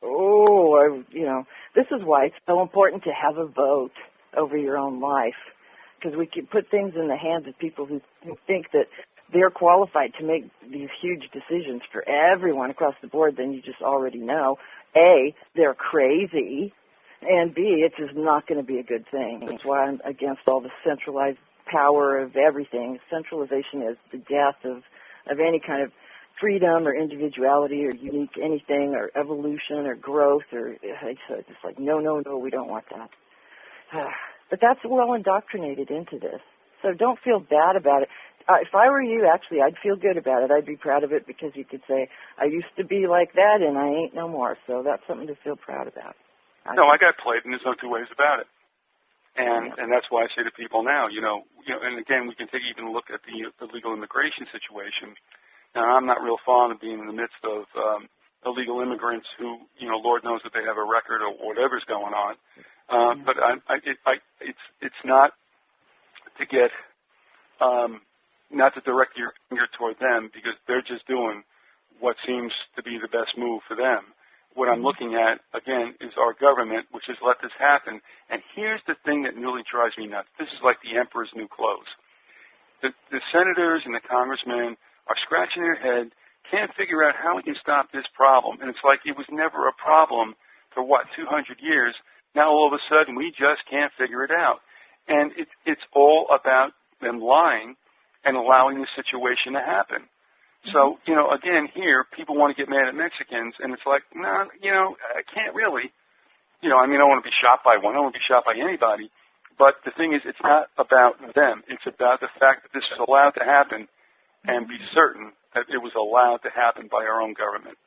this is why it's so important to have a vote over your own life, because we can put things in the hands of people who think that they're qualified to make these huge decisions for everyone across the board. Then you just already know, A, they're crazy, and B, it's just not going to be a good thing. That's why I'm against all the centralized power of everything. Centralization is the death of any kind of freedom or individuality or unique anything or evolution or growth or just like, no, we don't want that. But that's well indoctrinated into this. So don't feel bad about it. If I were you, actually, I'd feel good about it. I'd be proud of it because you could say, I used to be like that and I ain't no more. So that's something to feel proud about. I got played, and there's no two ways about it. And that's why I say to people now, and again, we can take even a look at the illegal immigration situation. Now, I'm not real fond of being in the midst of illegal immigrants who, Lord knows that they have a record or whatever's going on. But it's not to get, not to direct your finger toward them because they're just doing what seems to be the best move for them. What I'm looking at, again, is our government, which has let this happen. And here's the thing that really drives me nuts. This is like the emperor's new clothes. The senators and the congressmen are scratching their head, can't figure out how we can stop this problem. And it's like it was never a problem for, 200 years. Now all of a sudden we just can't figure it out. And it's all about them lying and allowing the situation to happen. So, again, here, people want to get mad at Mexicans, and it's like, no, I can't really. I want to be shot by one. I don't want to be shot by anybody. But the thing is, it's not about them. It's about the fact that this is allowed to happen, and be certain that it was allowed to happen by our own government.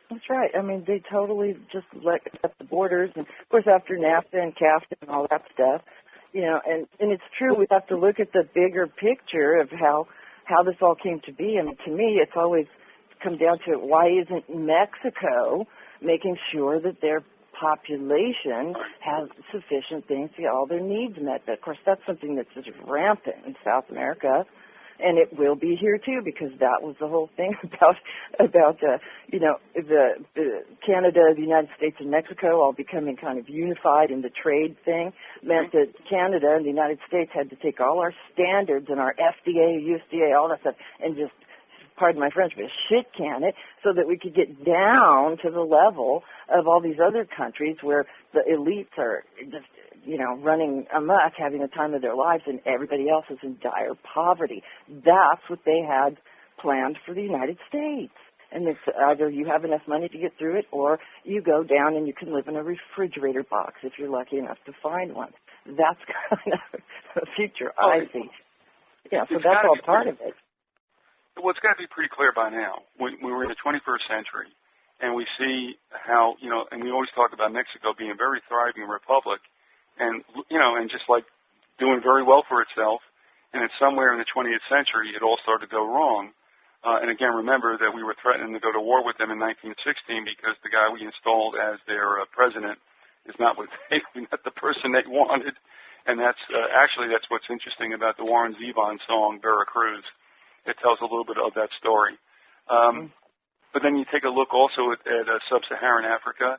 That's right. I mean, they totally just let up the borders, and of course after NAFTA and CAFTA and all that stuff, and it's true. We have to look at the bigger picture of how this all came to be. And to me, it's always come down to why isn't Mexico making sure that their population has sufficient things to get all their needs met? Of course, that's something that's just rampant in South America. And it will be here too, because that was the whole thing about the Canada, the United States, and Mexico all becoming kind of unified in the trade thing meant that Canada and the United States had to take all our standards and our FDA, USDA, all that stuff, and just, pardon my French, but shit can it, so that we could get down to the level of all these other countries where the elites are just running amok, having the time of their lives, and everybody else is in dire poverty. That's what they had planned for the United States. And it's either you have enough money to get through it, or you go down and you can live in a refrigerator box if you're lucky enough to find one. That's kind of the future I see. Yeah, so that's all part of it. Well, it's got to be pretty clear by now. We're in the 21st century, and we see how, and we always talk about Mexico being a very thriving republic, and just like doing very well for itself, and then somewhere in the 20th century it all started to go wrong. And again, remember that we were threatening to go to war with them in 1916 because the guy we installed as their president is not not the person they wanted. And that's that's what's interesting about the Warren Zevon song Veracruz. It tells a little bit of that story. But then you take a look also at sub-Saharan Africa,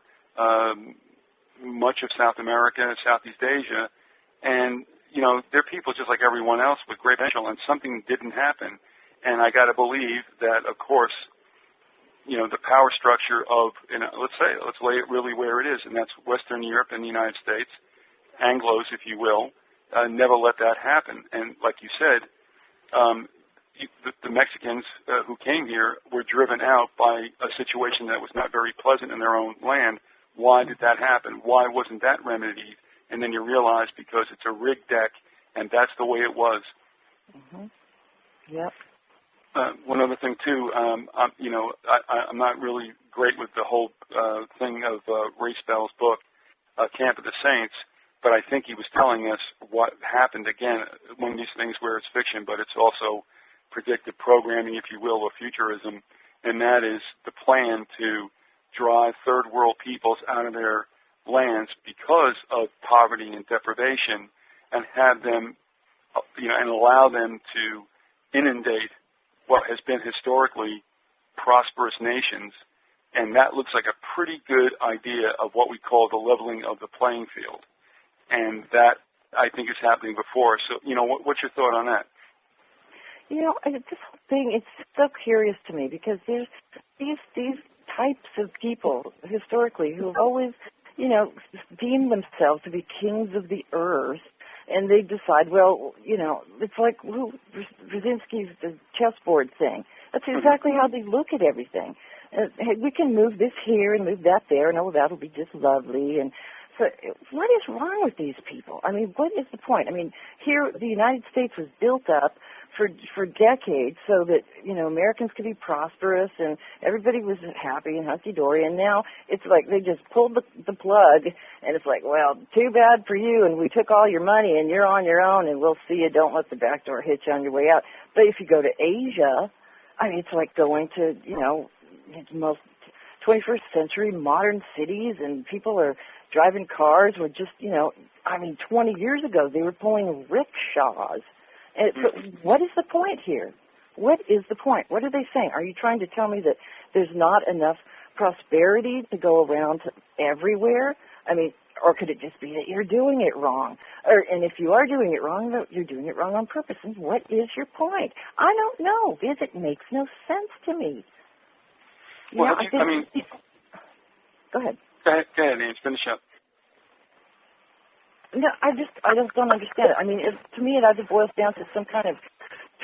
much of South America, Southeast Asia, and, they're people just like everyone else with great potential, and something didn't happen. And I got to believe that, of course, the power structure of, let's lay it really where it is, and that's Western Europe and the United States, Anglos, if you will, never let that happen. And like you said, the Mexicans who came here were driven out by a situation that was not very pleasant in their own land. Why did that happen? Why wasn't that remedied? And then you realize because it's a rigged deck, and that's the way it was. Mm-hmm. Yep. One other thing too, I'm not really great with the whole thing of Ray Spell's book, Camp of the Saints, but I think he was telling us what happened again. One of these things where it's fiction, but it's also predictive programming, if you will, or futurism, and that is the plan to drive third world peoples out of their lands because of poverty and deprivation, and have them, and allow them to inundate what has been historically prosperous nations. And that looks like a pretty good idea of what we call the leveling of the playing field. And that, I think, is happening before. So, what's your thought on that? This whole thing, it's so curious to me, because there's these types of people historically who have always, deemed themselves to be kings of the earth, and they decide, well, it's like Brzezinski's the chessboard thing. That's exactly how they look at everything. Hey, we can move this here and move that there, and that'll be just lovely. And so what is wrong with these people? I mean, what is the point? I mean, here the United States was built up for decades so that, Americans could be prosperous and everybody was happy and hunky-dory, and now it's like they just pulled the plug, and it's like, well, too bad for you, and we took all your money and you're on your own, and we'll see you. Don't let the back door hit you on your way out. But if you go to Asia, I mean, it's like going to, most 21st century modern cities, and people are driving cars with just, 20 years ago they were pulling rickshaws. And so what is the point here? What is the point? What are they saying? Are you trying to tell me that there's not enough prosperity to go around everywhere? I mean, or could it just be that you're doing it wrong? And if you are doing it wrong, you're doing it wrong on purpose. And what is your point? I don't know, because it makes no sense to me. Well, Go ahead. Go ahead, Ange, finish up. No, I just don't understand it. I mean, to me, it either boils down to some kind of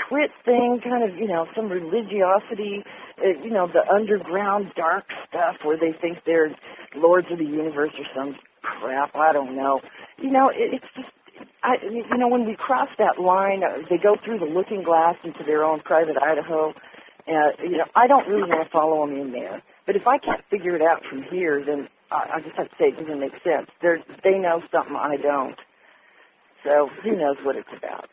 twit thing, kind of, some religiosity, the underground dark stuff where they think they're lords of the universe or some crap. I don't know. It's just, when we cross that line, they go through the looking glass into their own private Idaho. I don't really want to follow them in there. But if I can't figure it out from here, then I just have to say it doesn't make sense. They know something I don't. So who knows what it's about.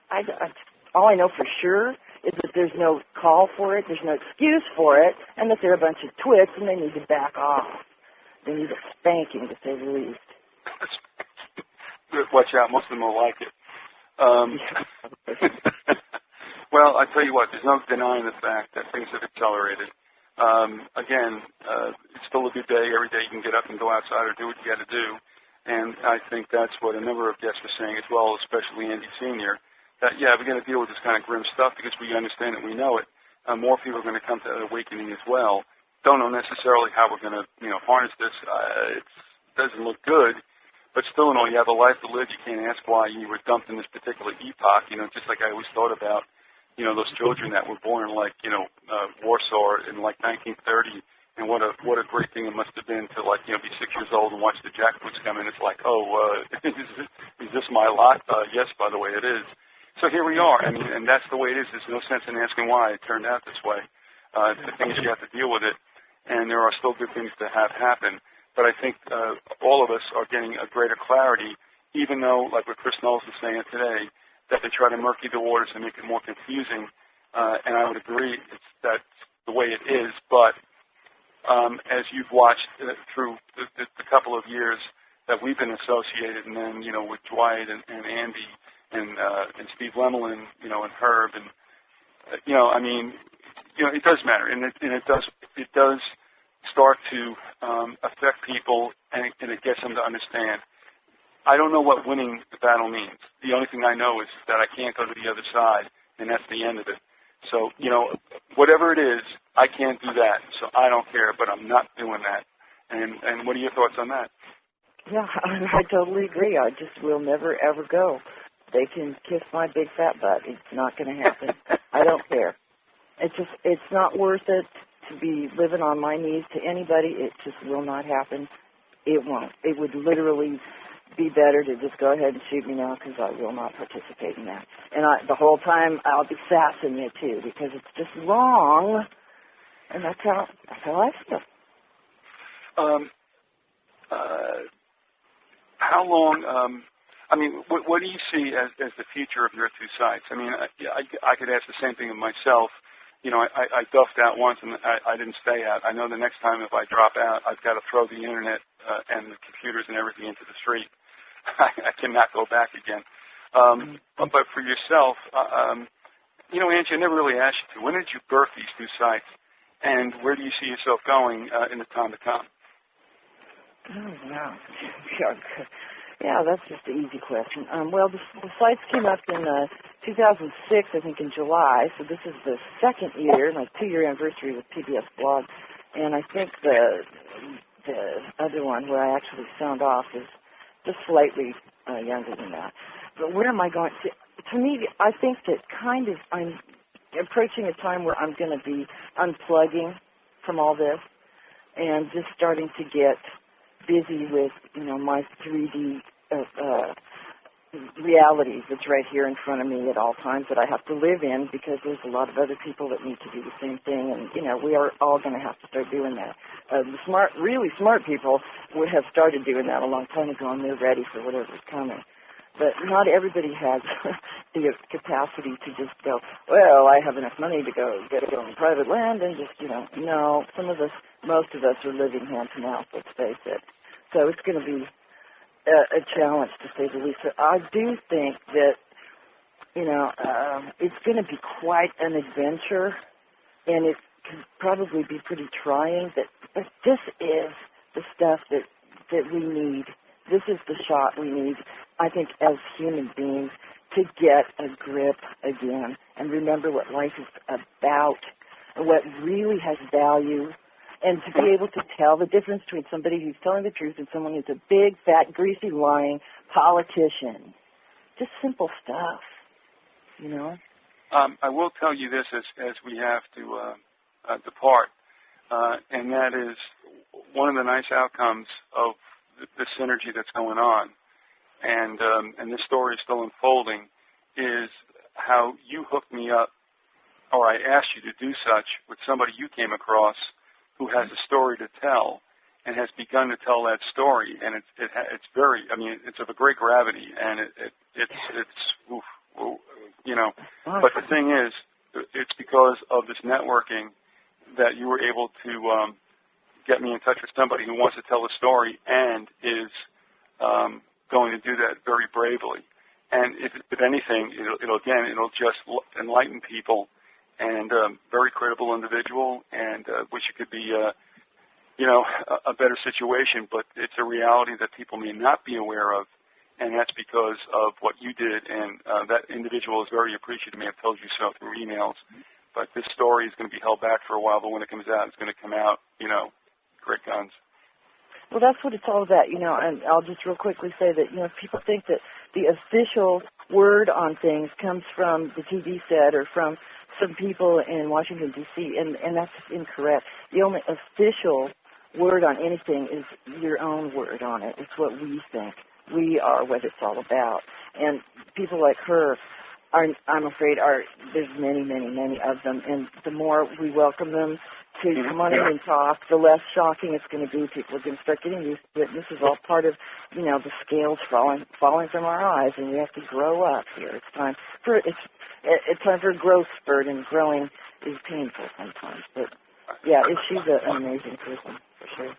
All I know for sure is that there's no call for it, there's no excuse for it, and that they're a bunch of twits and they need to back off. They need a spanking, to say the least. Watch out, most of them will like it. Well, I tell you what, there's no denying the fact that things have accelerated. Again, it's still a good day. Every day you can get up and go outside or do what you got to do. And I think that's what a number of guests were saying as well, especially Andy Sr., that, yeah, we're going to deal with this kind of grim stuff because we understand it, we know it. More people are going to come to that awakening as well. Don't know necessarily how we're going to, harness this. It doesn't look good. But still, in all, you have a life to live. You can't ask why you were dumped in this particular epoch. Just like I always thought about, those children that were born like, Warsaw in like 1930, and what a great thing it must have been to be 6 years old and watch the jackboots come in. It's like, is this my lot? Yes, by the way, it is. So here we are. And that's the way it is. There's no sense in asking why it turned out this way. The thing is, you have to deal with it, and there are still good things to have happen. But I think all of us are getting a greater clarity, even though, like what Chris Knowles is saying today, that they try to murky the waters and make it more confusing. And I would agree that's the way it is. But as you've watched through the couple of years that we've been associated, and then, with Dwight and Andy and Steve Lemelin, and Herb, and, it does matter. And it does start to affect people, and it gets them to understand. I don't know what winning the battle means. The only thing I know is that I can't go to the other side, and that's the end of it. So, whatever it is, I can't do that. So I don't care, but I'm not doing that. And what are your thoughts on that? Yeah, I totally agree. I just will never, ever go. They can kiss my big fat butt. It's not going to happen. I don't care. It's not worth it to be living on my knees to anybody. It just will not happen. It won't. It would literally be better to just go ahead and shoot me now, because I will not participate in that. And the whole time I'll be sassing you too, because it's just wrong, and that's how I feel. How long? What do you see as the future of your two sites? I could ask the same thing of myself. I duffed out once and I didn't stay out. I know the next time if I drop out, I've got to throw the internet and the computers and everything into the street. I cannot go back again. But for yourself, Angie, I never really asked you to. When did you birth these two sites, and where do you see yourself going in the time to come? Oh, wow. Yeah, that's just an easy question. Well, the sites came up in 2006, I think, in July, so this is the second year, my 2-year anniversary with PBS Blog, and I think the other one where I actually sound off is just slightly younger than that. But where am I going? To me, I think that I'm approaching a time where I'm going to be unplugging from all this and just starting to get busy with, my 3D reality that's right here in front of me at all times that I have to live in, because there's a lot of other people that need to do the same thing, and, we are all going to have to start doing that. The really smart people would have started doing that a long time ago, and they're ready for whatever's coming. But not everybody has the capacity to just go, well, I have enough money to go get it on private land and just, no. Most of us are living hand to mouth, let's face it. So it's going to be a challenge, to say the least. But I do think that, it's going to be quite an adventure, and it can probably be pretty trying, but this is the stuff that we need. This is the shot we need, I think, as human beings, to get a grip again and remember what life is about and what really has value, and to be able to tell the difference between somebody who's telling the truth and someone who's a big, fat, greasy, lying politician. Just simple stuff, I will tell you this as we have to depart, and that is one of the nice outcomes of the synergy that's going on, and this story is still unfolding, is how you hooked me up, or I asked you to do such with somebody you came across who has a story to tell and has begun to tell that story, and it's very, I mean, it's of a great gravity, and oof, you know. But the thing is, it's because of this networking that you were able to get me in touch with somebody who wants to tell a story and is going to do that very bravely. And if anything, it'll just enlighten people, and very credible individual, and wish it could be a better situation, but it's a reality that people may not be aware of, and that's because of what you did, and that individual is very appreciative, may have told you so through emails, but this story is going to be held back for a while, but when it comes out, it's going to come out, great guns. Well, that's what it's all about, and I'll just real quickly say that, people think that the official word on things comes from the TV set or from some people in Washington, D.C., and that's incorrect. The only official word on anything is your own word on it. It's what we think. We are what it's all about. And people like her, I'm afraid, there's many, many, many of them, and the more we welcome them to come on in and talk, the less shocking it's going to be. People are going to start getting used to it, and this is all part of, the scales falling from our eyes, and we have to grow up here. It's time for a growth spurt, and growing is painful sometimes. But yeah, she's an amazing person for sure.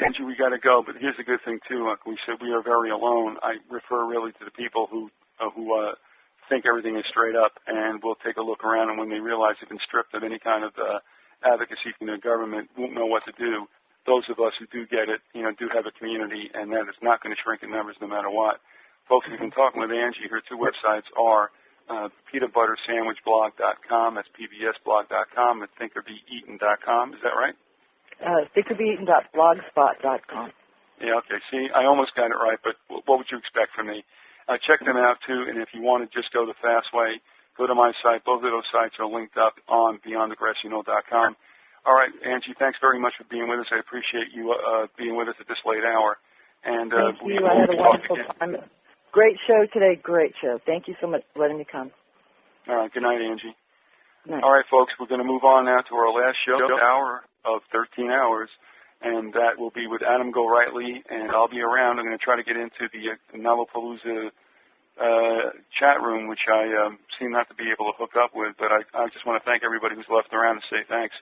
Angie, we got to go, but here's the good thing too. Like we said, we are very alone. I refer really to the people who think everything is straight up, and will take a look around, and when they realize they've been stripped of any kind of advocacy from their government, won't know what to do. Those of us who do get it, do have a community, and that is not going to shrink in numbers no matter what. Folks, we've been talking with Angie. Her two websites are peanutbuttersandwichblog.com, that's pbsblog.com, and thinkerbeeaten.com. Is that right? Thinkerbeeaten.blogspot.com. Yeah, okay. See, I almost got it right, but what would you expect from me? Check them out, too, and if you want to just go the fast way, go to my site. Both of those sites are linked up on beyondthegrassknoll.com. All right, Angie, thanks very much for being with us. I appreciate you being with us at this late hour. And thank you. I had a wonderful time. Great show today. Great show. Thank you so much for letting me come. All right. Good night, Angie. Night. All right, folks, we're going to move on now to our last show, hour of 13 hours, and that will be with Adam Gorightly, and I'll be around. I'm going to try to get into the Knollapalooza chat room, which I seem not to be able to hook up with, but I just want to thank everybody who's left around and say thanks.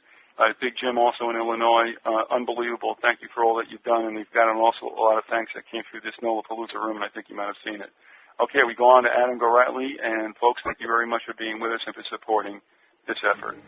Big Jim also in Illinois, unbelievable. Thank you for all that you've done, and we've got also a lot of thanks that came through this Knollapalooza room, and I think you might have seen it. Okay, we go on to Adam Gorightly, and folks, thank you very much for being with us and for supporting this effort.